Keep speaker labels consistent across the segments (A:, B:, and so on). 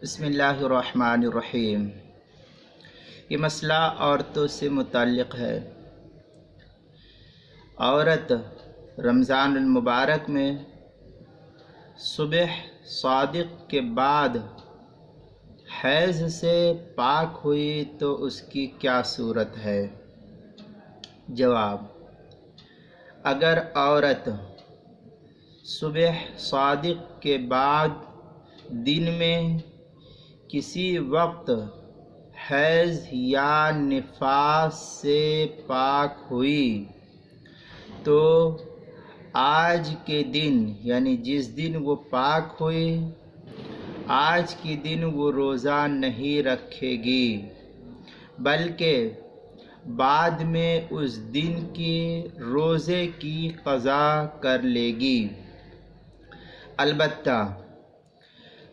A: بسم اللہ الرحمن الرحیم۔ یہ مسئلہ عورتوں سے متعلق ہے۔ عورت رمضان المبارک میں صبح صادق کے بعد حیض سے پاک ہوئی تو اس کی کیا صورت ہے؟ جواب: اگر عورت صبح صادق کے بعد دن میں کسی وقت حیض یا نفاس سے پاک ہوئی تو آج کے دن یعنی جس دن وہ پاک ہوئی آج کے دن وہ روزہ نہیں رکھے گی، بلکہ بعد میں اس دن کی روزے کی قضا کر لے گی۔ البتہ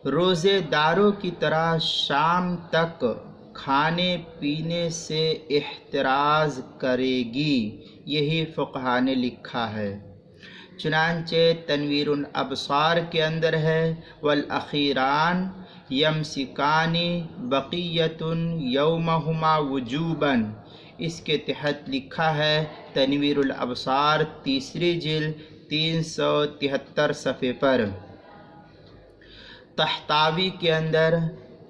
A: روزے داروں کی طرح شام تک کھانے پینے سے احتراز کرے گی، یہی فقہاء نے لکھا ہے۔ چنانچہ تنویر الابصار کے اندر ہے والأخیران یمسکان بقیۃ یومہما وجوبا، اس کے تحت لکھا ہے تنویر الابصار تیسری جلد 373 صفحے پر۔ طحطاوی کے اندر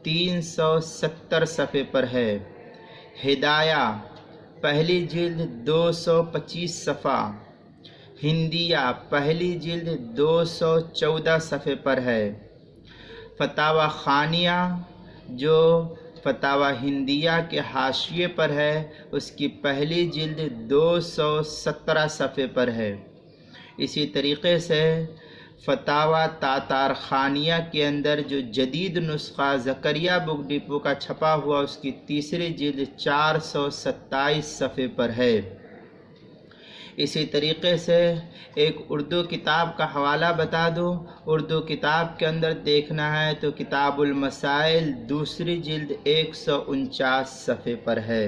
A: 370 صفحے پر ہے۔ ہدایہ پہلی جلد 225 صفحہ، ہندیہ پہلی جلد 214 صفحے پر ہے۔ فتاوی خانیہ جو فتاوی ہندیہ کے حاشیے پر ہے اس کی پہلی جلد 217 صفحے پر ہے۔ اسی طریقے سے فتاوی تاتار خانیہ کے اندر جو جدید نسخہ زکریا بک ڈپو کا چھپا ہوا اس کی تیسری جلد 427 صفحے پر ہے۔ اسی طریقے سے ایک اردو کتاب کا حوالہ بتا دوں، اردو کتاب کے اندر دیکھنا ہے تو کتاب المسائل دوسری جلد 149 صفحے پر ہے۔